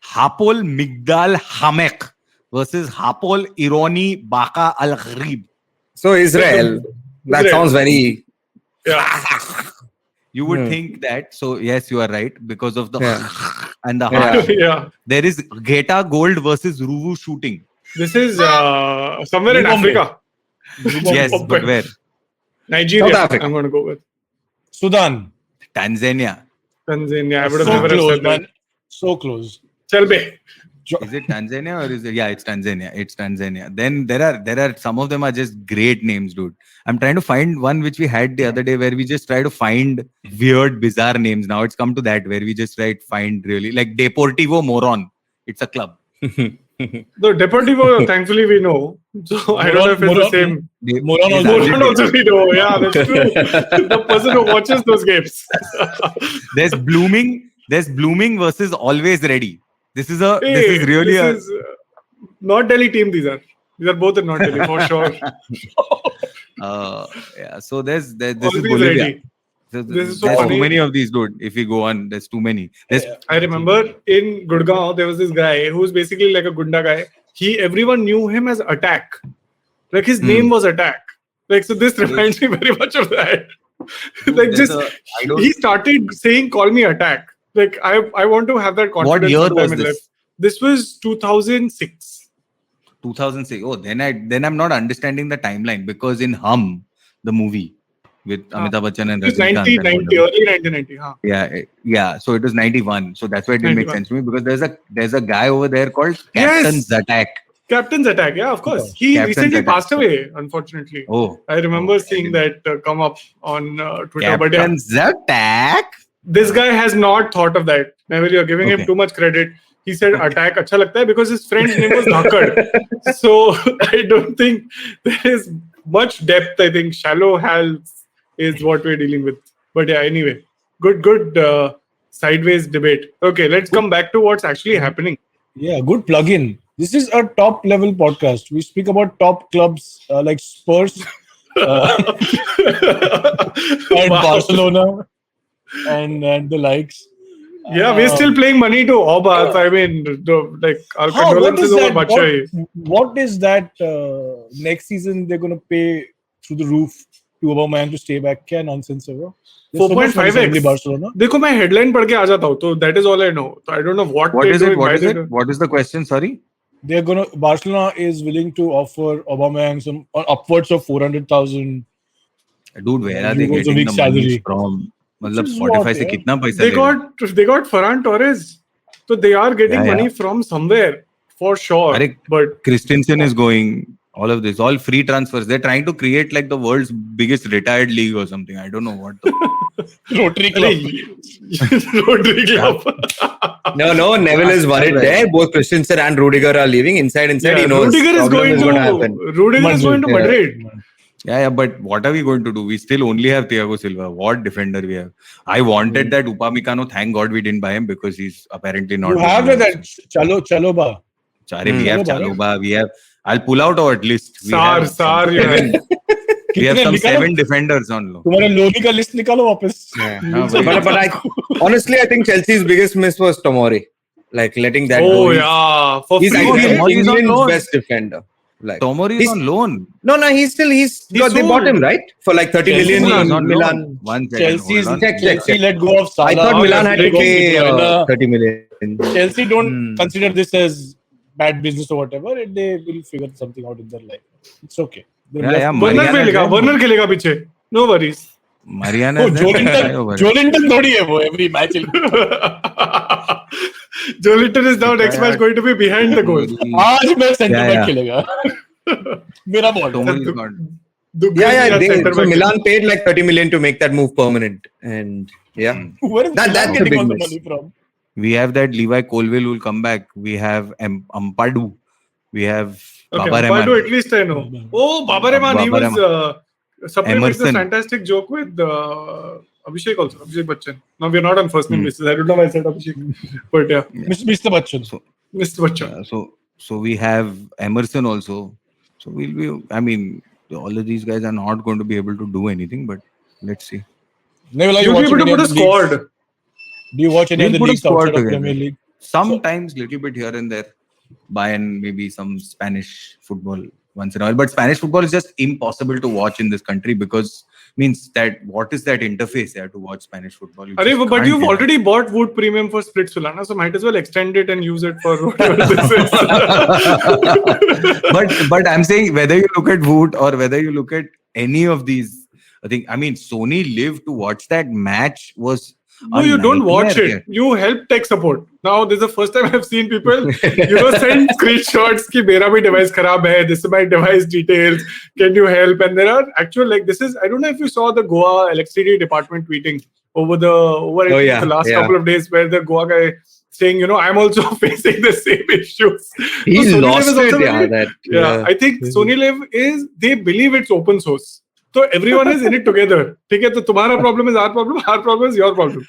Hapol Migdal Hamek versus Hapol Ironi Baka Al Gharib. So Israel. That Israel. sounds very. Yeah. You would think that. So yes, you are right because of the Yeah. and the Yeah. heart. Yeah. There is G.O.A.T Gold versus Ruvu Shooting. This is somewhere in Zimbabwe. Africa. Yes, but where? Nigeria. South Africa. I'm going to go with Sudan. Tanzania. Tanzania. I would have So never close, said that. man. So close. Chelbe. Is it Tanzania or is it? Yeah, it's Tanzania. It's Tanzania. Then there are some of them are just great names, dude. I'm trying to find one which we had the other day where we just try to find weird, bizarre names. Now it's come to that where we just try to find really like Deportivo Moron. It's a club. The Deportivo, thankfully, we know. So I don't know if it's the same. Moron Is also. Moron also we know. Yeah, that's true. The person who watches those games. There's Blooming versus Always Ready. This is not Delhi team. These are both in not Delhi for sure. yeah. So this is Always Bolivia. Ready. There's This is so too funny. many of these, dude. If we go on, there's too many. I remember in Gurgaon there was this guy who was basically like a Gunda guy. Everyone knew him as Attack. Like his name was Attack. Like so, this reminds me very much of that. He started saying, "Call me Attack." Like I want to have that confidence. What year sometime was in this? life. This was 2006. 2006. Oh, then I'm not understanding the timeline because in Hum, the movie with Amitabh Bachchan and It was Rajinikanth. 1990, early 1990. Huh? Yeah. So it was 91. So that's why it didn't make 91. sense to me because there's a guy over there called Captain Yes. Zattack. Captain's attack, yeah, of course. He Captain's recently attack. passed away, unfortunately. Oh, I remember I seeing didn't- that come up on Twitter. But yeah, Captain Zattack. this guy has not thought of that. Neville, you're giving him Okay. too much credit. He said attack acha lagta hai because his friend's name was Dhakkad. So I don't think there is much depth. I think shallow hals is what we're dealing with. But yeah, anyway, good sideways debate. Okay, let's come back to what's actually happening. Yeah, good plug-in. This is a top-level podcast. We speak about top clubs like Spurs and Wow. Barcelona and the likes. Yeah, we're still playing money to Oba. I mean, our condolences over Batshuayi. What is that next season they're going to pay through the roof to Aubameyang to stay back? क्या nonsense है वो? There's so much money suddenly 4.5x. Barcelona. देखो मैं headline पढ़ के आ जाता हूँ, so that is all I know. So I don't know what What they're is it? doing, What why is they're it? doing. What is the question? Sorry. Barcelona is willing to offer Aubameyang some upwards of 400,000. Dude, where are they Euros a getting week the money salary. from? मतलब Which is Spotify what, से yeah. कितना पैसा They लेगा? got Ferran Torres, so they are getting Yeah, money yeah. from somewhere for sure. Arey, But Christensen is going. All of this, all free transfers. They're trying to create like the world's biggest retired league or something. I don't know what. Rotary Club. Rodri Club. No, Neville is worried there. Both Christensen and Rudiger are leaving. Inside, Yeah, he knows Rudiger is problem going gonna to happen. Rudiger is going to Yeah. Madrid. Yeah, but what are we going to do? We still only have Thiago Silva. What defender we have? I wanted that Upamecano. Thank God we didn't buy him because he's apparently not. You good have enough. that Chaloba. We have Chaloba. We have. I'll pull out our list. We Sar, have some you have. seven- we have कितने some निकालो? 7 defenders on loan. तुम्हारे लोनी का list निकालो वापस. Honestly, I think Chelsea's biggest miss was Tomori. Like letting that go. Oh yeah, for He's free. actually Tomori is on England's loan. best defender. Like Tomori is he's- on loan. No, he's they sold. bought him, right? For like 30 Chelsea million is in on Milan. loan. One second, Chelsea's hold on. Check. Chelsea let go of Salah. I thought Milan had to Breaking pay Milan. 30 million. Chelsea don't consider this as bad business or whatever, and they will figure something out in their life. It's okay. Yeah, yeah, Werner Mariana खेलेगा, है। Werner खेलेगा पीछे. No worries. Mariana Oh, is there, I over it. Jolinton थोड़ी है वो every match. Jolinton is now next match going to be behind the goal. आज मैं center Yeah, back yeah. खेलेगा. मेरा ball. Tomori is not. So Milan paid like 30 million to make that move permanent, and yeah, Where is That's Milan a getting big all the miss. money from? We have that Levi Colville who will come back. We have Ampadu. We have Okay, Baba Ampadu Rahman. at least I know. Oh, Baba Rahman. He Baba was. Sapre makes a Emerson. fantastic joke with Abhishek also. Abhishek Bachchan. Now we are not on first name basis. I don't know why I said Abhishek, but yeah, Mr. Bachchan. Mr. Bachchan. So we have Emerson also. So we'll be. I mean, all of these guys are not going to be able to do anything. But let's see. Neville, are You'll be watching able to any put a of the leagues? squad. Do you watch any We'll of the put a leagues squad outside of together. Premier League? Sometimes little bit here and there. Bayern, maybe some Spanish football once in a while. But Spanish football is just impossible to watch in this country because means that what is that interface there to watch Spanish football? You Arey, just but can't you've get it. already bought Wood Premium for Splitsvilla, so might as well extend it and use it for whatever this is. but I'm saying whether you look at Woot or whether you look at any of these, I mean Sony Live to watch that match was No, you don't watch it. You help tech support. Now, this is the first time I've seen people, send screenshots ki mera bhi device kharab hai. This is my device details. Can you help? And there are actual I don't know if you saw the Goa electricity department tweeting over the last couple of days where the Goa guy saying, I'm also facing the same issues. He So Sony lost Live is it. also I think Sony Live they believe it's open source. So everyone is in it together. ठीक है, तो तुम्हारा problem is our problem is your problem.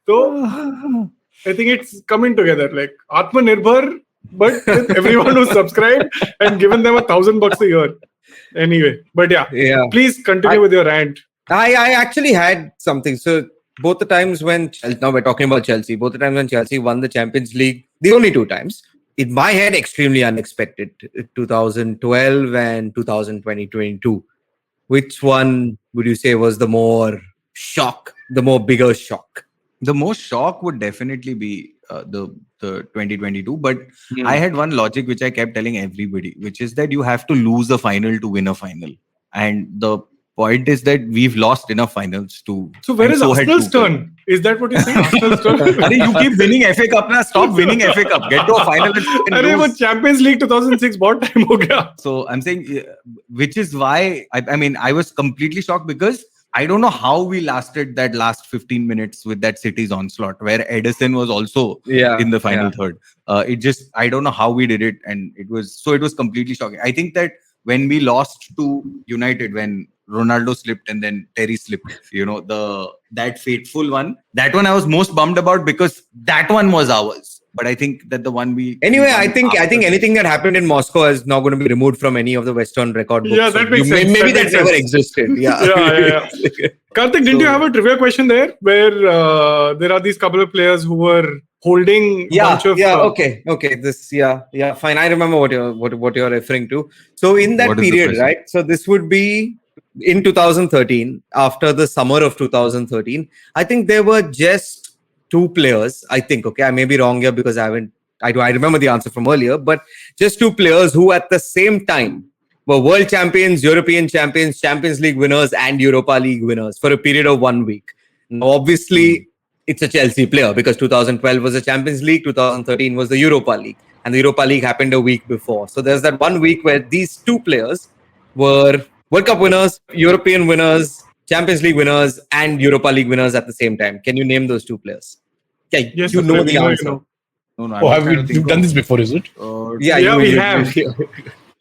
So I think it's coming together like Atmanirbhar, but with everyone who's subscribed and given them $1,000 a year. Anyway, but please continue with your rant. I actually had something. So both the times when now we're talking about Chelsea, both the times when Chelsea won the Champions League, the only 2 times. In my head, extremely unexpected. 2012 and 2022. Which one would you say was the more bigger shock? The most shock would definitely be the 2022. But I had one logic which I kept telling everybody, which is that you have to lose a final to win a final. And the point is that we've lost enough finals to. So where and is so had Arsenal's two. turn? Is that what you're saying? Arsenal's turn? Arey, you keep winning FA Cup now. Stop winning FA Cup. Get to a final and अरे वो lose. Champions League 2006 बहुत time हो गया. So I'm saying, which is why I mean I was completely shocked because I don't know how we lasted that last 15 minutes with that City's onslaught where Edison was also in the final third. I don't know how we did it, and it was completely shocking. I think that when we lost to United, when Ronaldo slipped and then Terry slipped, that fateful one, that one I was most bummed about because that one was ours. But I think that the one we Anyway, I think anything that happened in Moscow is now going to be removed from any of the Western record books. Yeah, that makes sense. Maybe That that makes never sense. existed. Yeah. Yeah. Karthik, didn't you have a trivia question there where there are these couple of players who were holding bunch of okay. This fine. I remember what you're referring to. So in that What is the period, question? right? So this would be in 2013, after the summer of 2013. I think there were just two players. I think. Okay, I may be wrong here because I remember the answer from earlier, but just two players who at the same time were world champions, European champions, Champions League winners, and Europa League winners for a period of 1 week. Now, obviously, it's a Chelsea player because 2012 was the Champions League, 2013 was the Europa League, and the Europa League happened a week before. So there's that 1 week where these two players were World Cup winners, European winners, Champions League winners, and Europa League winners at the same time. Can you name those two players? Yeah, Yes, you know the you answer. know. No, Oh, have we done this before? Is it? Yeah, we have.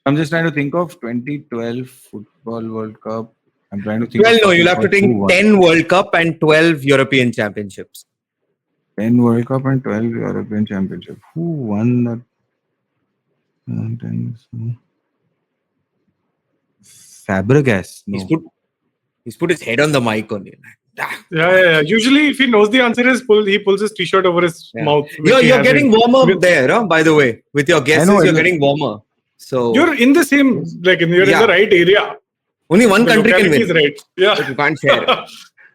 I'm just trying to think of 2012 Football World Cup. I'm trying to think. Well, of no, you'll have to who think won. 10 World Cup and 12 European Championships. 10 World Cup and 12 European Championship. Who won that? 10, Fabregas. No. He's put his head on the mic only. Yeah. Usually, if he knows the answer, he pulls his t-shirt over his mouth. You're getting warmer there, huh? By the way. With your guesses, you're getting warmer. So You're in the same, you're in the right area. only one The country can locality is win. right. Yeah. You can't share.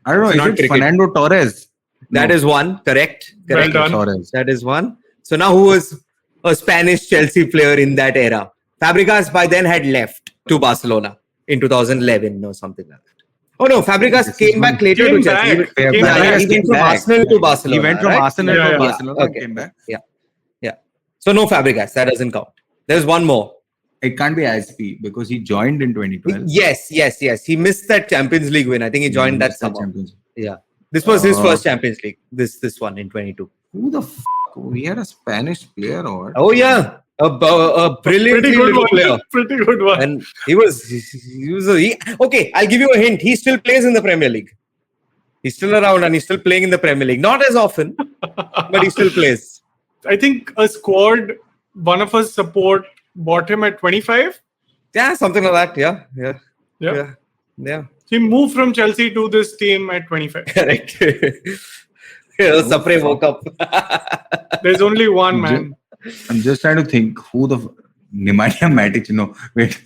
I don't know. It's not Is it cricket. Fernando Torres? That is one. Correct. Well done. Torres. That is one. So now who was a Spanish Chelsea player in that era? Fabregas by then had left to Barcelona in 2011 or something like that. Oh no, Fabregas came back later Came to Chelsea. back. He Came back. went from Arsenal to Barcelona. He went from right? Arsenal Yeah, to yeah. Barcelona and Okay. came back. Yeah. So no Fabregas. That doesn't count. There's one more. It can't be Aspi because he joined in 2012. Yes. He missed that Champions League win. I think he joined that summer. Champions. Yeah. This was his first Champions League. This one in 22. Who the f***? We had a Spanish player or what? Oh yeah. A brilliantly Pretty good little player. one. Pretty good one. And okay, I'll give you a hint. He still plays in the Premier League. He's still around and he's still playing in the Premier League. Not as often, but he still plays. I think a squad, one of us support bought him at 25. Yeah, something like that. Yeah. Yeah. He moved from Chelsea to this team at 25. Correct. Sapre woke up. There's only one man. I'm just trying to think who the Nemanja Matic. No, wait.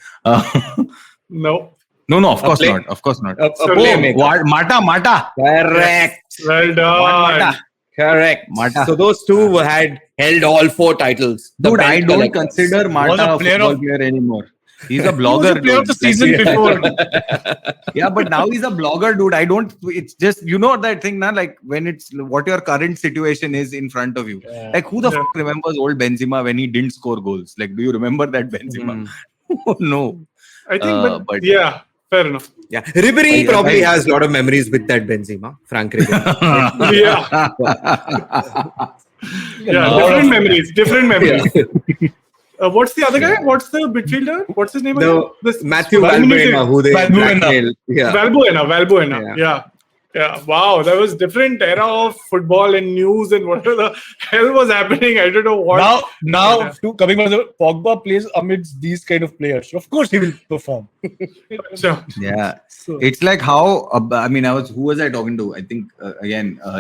No. No. Of course play- not. Of course not. A playmaker. Mata. Correct. Well done. Correct. Mata. So those two had held all 4 titles. The Dude, I belt don't collectors. consider Was Mata a a player football of- player anymore. He's a He was blogger. a player of the dude. season before. Yeah, but now he's a blogger, dude. I don't. It's just that thing, na. Like when it's what your current situation is in front of you. Like who the Yeah. fuck remembers old Benzema when he didn't score goals? Like, do you remember that Benzema? Oh, no. I think, but- yeah, fair enough. Yeah. Ribéry Yeah, probably right. has a lot of memories with that Benzema. Frank Ribéry. Yeah, different memories. What's the other guy? What's the midfielder? What's his name again? Matthew Valbuena. Valbuena, who they Valbuena. blackmailed. Yeah. Valbuena. Yeah. Wow, that was different era of football and news and whatever the hell was happening. I don't know what. Now, coming back, Pogba plays amidst these kind of players. Of course, he will perform. Sure. Yeah. So, It's like how who was I talking to? I think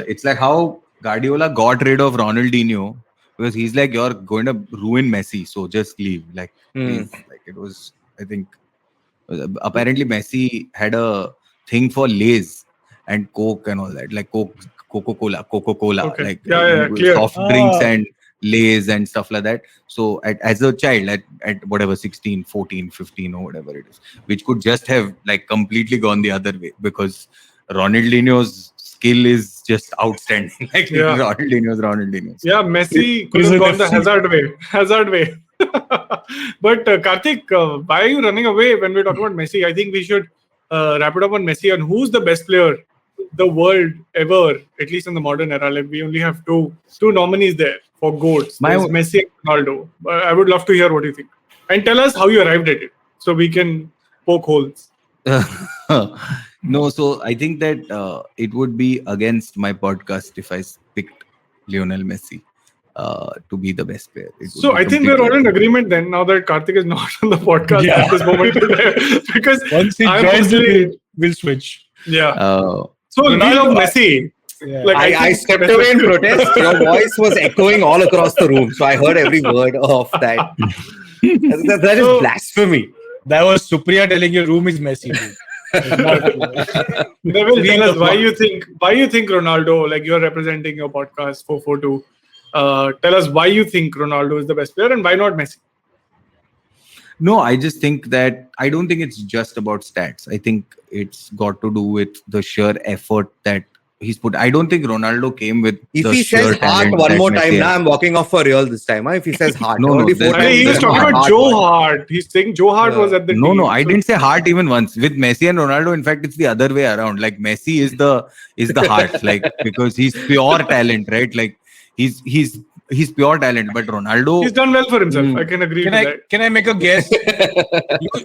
it's like how Guardiola got rid of Ronaldinho because he's like, you're going to ruin Messi, so just leave. Like, please. Like it was. I think apparently Messi had a thing for Lay's and Coke and all that, like Coca-Cola, Okay. like Yeah, clear. soft drinks and Lays and stuff like that. So as a child at whatever 16, 14, 15 or whatever it is, which could just have like completely gone the other way because Ronaldinho's skill is just outstanding. Like Ronaldinho's. Yeah, Messi could have gone the Hazard way. But Karthik, why are you running away when we're talking about Messi? I think we should wrap it up on Messi and who's the best player the world ever, at least in the modern era. Like we only have two nominees there for GOATs. There's Messi and Ronaldo. I would love to hear what you think. And tell us how you arrived at it so we can poke holes. No, so I think that it would be against my podcast if I picked Lionel Messi to be the best player. So I think we're all in agreement then, now that Karthik is not on the podcast at this moment. Because once he joins, we'll switch. Yeah. So we love Messi. Yeah. Like I stepped away in protest. Your voice was echoing all across the room, so I heard every word of that. That is blasphemy. That was Supriya telling your room is messy. Neville, tell us why you think Ronaldo, like you're representing your podcast 442. Tell us why you think Ronaldo is the best player and why not Messi? No, I just think that I don't think it's just about stats. I think it's got to do with the sheer effort that he's put. I don't think Ronaldo came with. If he says heart one more time, now I'm walking off for real this time. If he says heart, he's talking about Joe Hart. He's saying Joe Hart was at the. No, I didn't say heart even once. With Messi and Ronaldo, in fact, it's the other way around. Like Messi is the heart, like because he's pure talent, right? Like he's pure talent, but Ronaldo, he's done well for himself. I can agree with that. Can I make a guess?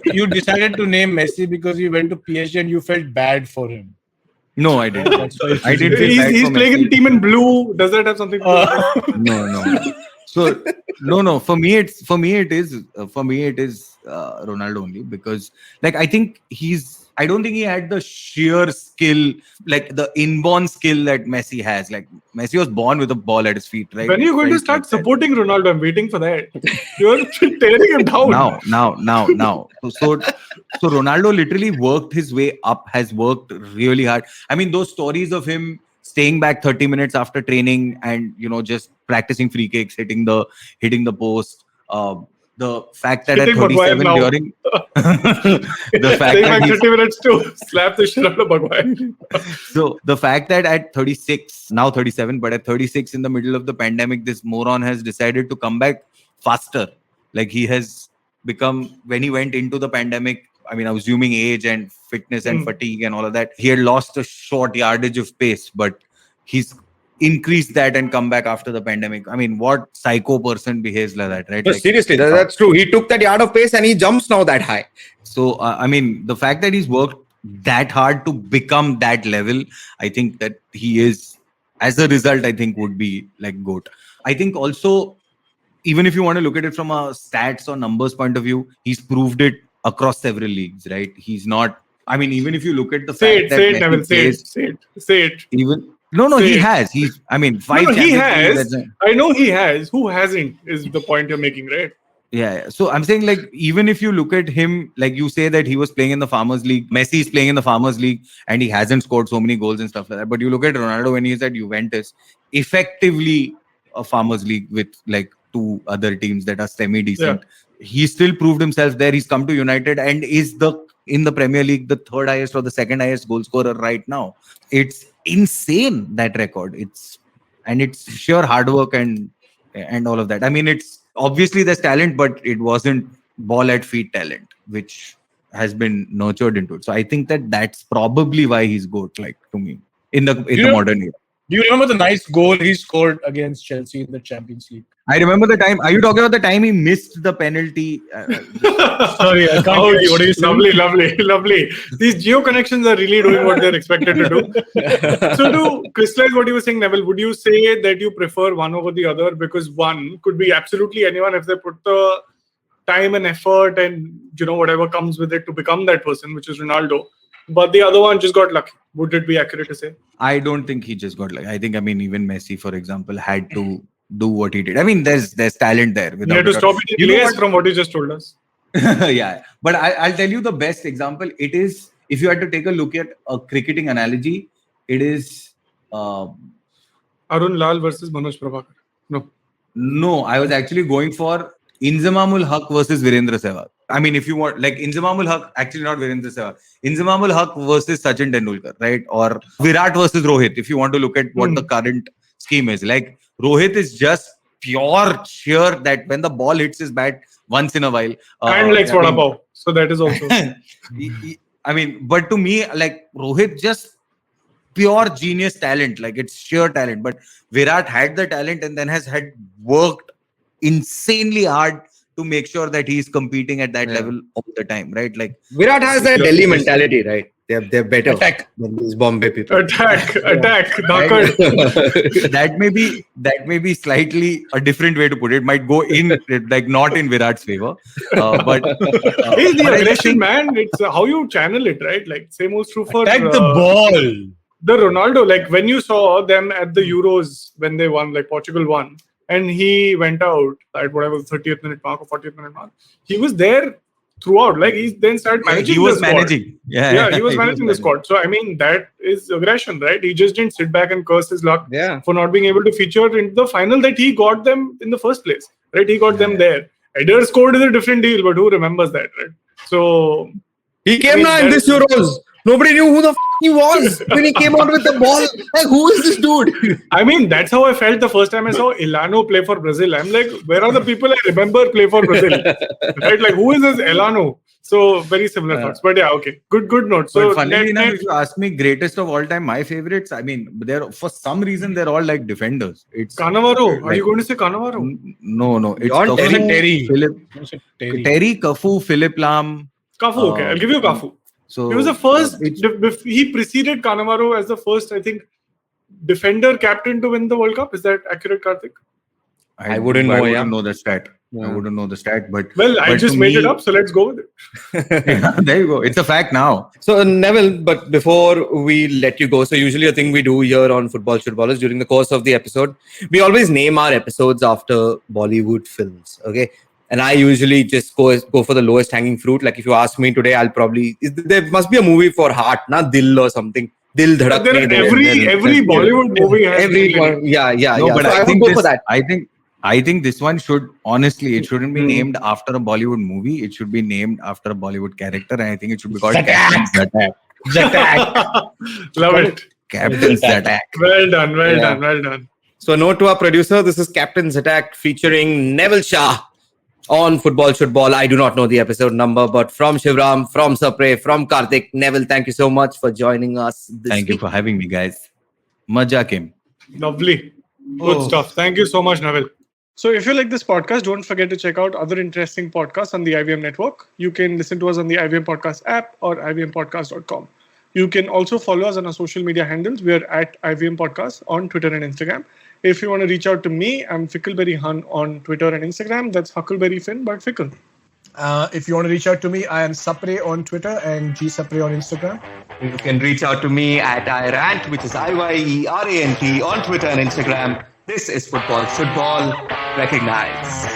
you decided to name Messi because you went to PSG and you felt bad for him. No, I didn't. I didn't. He's playing in the team in blue. Does that have something to do with it? No. So no. For me, it is Ronaldo only because, like, I don't think he had the sheer skill, like the inborn skill that Messi has. Like Messi was born with a ball at his feet, right? When are you going to start supporting Ronaldo? I'm waiting for that. You're tearing him down. Now. So Ronaldo literally worked his way up, has worked really hard. I mean, those stories of him staying back 30 minutes after training and, just practicing free kicks, hitting the post. The fact that at 37 during the fact that 30 minutes to slap the shit out of Maguire. So the fact that at 36, now 37, but at 36 in the middle of the pandemic, this moron has decided to come back faster. Like he has become, when he went into the pandemic, I mean, assuming age and fitness and fatigue and all of that, he had lost a short yardage of pace, but he's increase that and come back after the pandemic. I mean, what psycho person behaves like that, right? No, seriously, that's true. He took that yard of pace and he jumps now that high. So, I mean, the fact that he's worked that hard to become that level, I think that he is, as a result, I think would be like GOAT. I think also, even if you want to look at it from a stats or numbers point of view, he's proved it across several leagues, right? He's not, I mean, even if you look at the fact that say it. Even No, he has. He's, I mean, 5 No, he has. I know he has. Who hasn't is the point you're making, right? Yeah. So I'm saying, like, even if you look at him, like you say that he was playing in the Farmers League, Messi is playing in the Farmers League, and he hasn't scored so many goals and stuff like that. But you look at Ronaldo when he's at Juventus, effectively a Farmers League with like 2 other teams that are semi-decent. Yeah. He still proved himself there. He's come to United and is in the Premier League the 3rd highest or the 2nd highest goal scorer right now. It's insane, that record. It's sheer hard work and all of that. I mean, it's obviously there's talent, but it wasn't ball at feet talent, which has been nurtured into it. So I think that's probably why he's GOAT, like, to me, in the modern era. Do you remember the nice goal he scored against Chelsea in the Champions League? I remember the time. Are you talking about the time he missed the penalty? Sorry, I can't. What are you saying? Lovely. These geo connections are really doing what they're expected to do. So to crystallize what you were saying, Neville, would you say that you prefer one over the other? Because one could be absolutely anyone if they put the time and effort and, whatever comes with it to become that person, which is Ronaldo. But the other one just got lucky. Would it be accurate to say? I don't think he just got lucky. I think, even Messi, for example, had to do what he did. I mean, there's talent there. You have to stop it from what you just told us. Yeah. But I'll tell you the best example. It is, if you had to take a look at a cricketing analogy, it is... Arun Lal versus Manoj Prabhakar. No. No, I was actually going for Inzamamul Haq versus Virendra Sehwag. I mean, if you want, like Inzamamul Haq, actually not Virendra Sehwag. Inzamamul Haq versus Sachin Tendulkar, right? Or Virat versus Rohit, if you want to look at what the current scheme is. Like, Rohit is just pure sheer that when the ball hits his bat once in a while. And likes vada pav. So that is also. I mean, but to me, like, Rohit just pure genius talent. Like, it's sheer talent. But Virat had the talent and then has had worked insanely hard to make sure that he's competing at that level all the time, right? Like, Virat has that Delhi mentality, right? They're better than these Bombay people. Attack. that may be slightly a different way to put it. Might go in like not in Virat's favor, but he's the aggression, man. It's how you channel it, right? Like same was true for Attack the ball. The Ronaldo. Like when you saw them at the Euros when they won, like Portugal won, and he went out at whatever 30th minute mark or 40th minute mark. He was there throughout. Like he then started managing. He was the squad. managing. He was managing the squad. So I mean, that is aggression, right? He just didn't sit back and curse his luck for not being able to feature in the final that he got them in the first place, right? He got them there. Eder scored is a different deal, but who remembers that, right? So he came now in this Euros. Nobody knew who the he was when he came out with the ball. Like, who is this dude? I mean, that's how I felt the first time I saw Elano play for Brazil. I'm like, where are the people I remember play for Brazil? Right? Like, who is this Elano? So, very similar thoughts. But yeah, okay. Good note. So, funnily enough, if you ask me greatest of all time, my favorites, I mean, they're for some reason, they're all like defenders. It's Cannavaro. Are you going to say Cannavaro? No. It's John Terry. Terry, Cafu, Philip Lahm. Cafu, okay. I'll give you Cafu. So he was the first. He preceded Cannavaro as the first, I think, defender captain to win the World Cup. Is that accurate, Karthik? I wouldn't know the stat. Yeah. I wouldn't know the stat, but I just made it up, so let's go with it. Yeah, there you go. It's a fact now. So Neville, but before we let you go, so usually a thing we do here on Football Shootball is during the course of the episode, we always name our episodes after Bollywood films. Okay. And I usually just go for the lowest hanging fruit. Like if you ask me today, there must be a movie for heart, not Dil or something. Dil Dhadak. Every Bollywood movie has yeah. No, but so I think go for that. I think this one should, honestly, it shouldn't be named after a Bollywood movie. It should be named after a Bollywood character. And I think it should be called Zattack. Love it. Captain Zattack. Well done. So note to our producer, this is Captain Zattack featuring Neville Shah on Football Shootball. I do not know the episode number, but from Shivram, from Sapre, from Karthik, Neville, thank you so much for joining us Thank you for having me, guys. Maja came. Lovely. Good stuff. Thank you so much, Neville. So if you like this podcast, don't forget to check out other interesting podcasts on the IVM network. You can listen to us on the IVM Podcast app or ivmpodcast.com. You can also follow us on our social media handles. We are at IVM Podcast on Twitter and Instagram. If you want to reach out to me, I'm Fickleberry Hun on Twitter and Instagram. That's Huckleberry Finn, but Fickle. If you want to reach out to me, I am Sapre on Twitter and G Sapre on Instagram. You can reach out to me at iRant, which is IYERANT on Twitter and Instagram. This is Football Shootball. Recognize.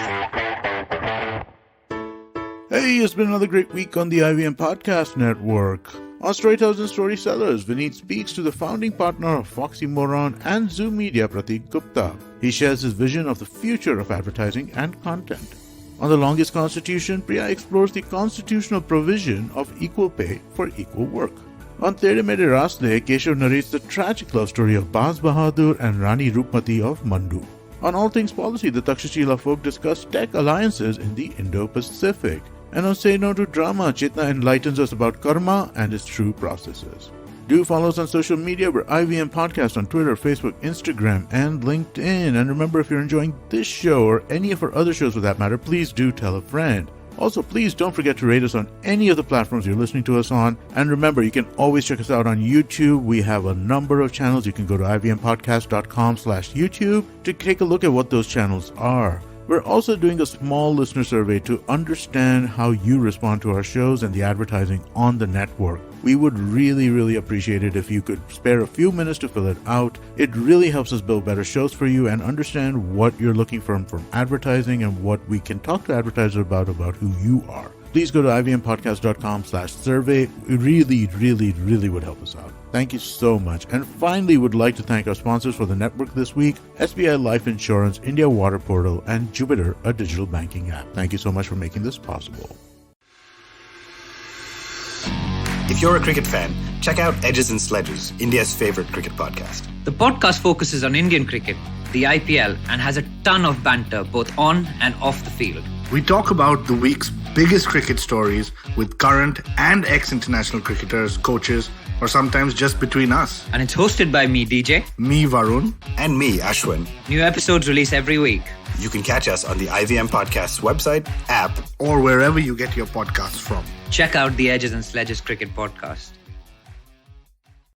Hey, it's been another great week on the IVM Podcast Network. On Storytellers and Storysellers, Vineet speaks to the founding partner of Foxy Moron and Zoom Media, Pratik Gupta. He shares his vision of the future of advertising and content. On The Longest Constitution, Priya explores the constitutional provision of equal pay for equal work. On Tere Mere Raste, Keshav narrates the tragic love story of Baz Bahadur and Rani Rupmati of Mandu. On All Things Policy, the Takshashila folk discuss tech alliances in the Indo-Pacific. And on Say No to Drama, Chetna enlightens us about karma and its true processes. Do follow us on social media. We're IVM Podcast on Twitter, Facebook, Instagram, and LinkedIn. And remember, if you're enjoying this show or any of our other shows for that matter, please do tell a friend. Also, please don't forget to rate us on any of the platforms you're listening to us on. And remember, you can always check us out on YouTube. We have a number of channels. You can go to ivmpodcast.com/YouTube to take a look at what those channels are. We're also doing a small listener survey to understand how you respond to our shows and the advertising on the network. We would really appreciate it if you could spare a few minutes to fill it out. It really helps us build better shows for you and understand what you're looking for from advertising and what we can talk to advertisers about who you are. please go to ivmpodcast.com/survey. It really, really, really would help us out. Thank you so much. And finally, would like to thank our sponsors for the network this week, SBI Life Insurance, India Water Portal, and Jupiter, a digital banking app. Thank you so much for making this possible. If you're a cricket fan, check out Edges and Sledges, India's favorite cricket podcast. The podcast focuses on Indian cricket, the IPL, and has a ton of banter both on and off the field. We talk about the week's biggest cricket stories with current and ex-international cricketers, coaches, or sometimes just between us. And it's hosted by me, DJ. Me, Varun. And me, Ashwin. New episodes release every week. You can catch us on the IVM Podcast's website, app, or wherever you get your podcasts from. Check out the Edges and Sledges Cricket Podcast.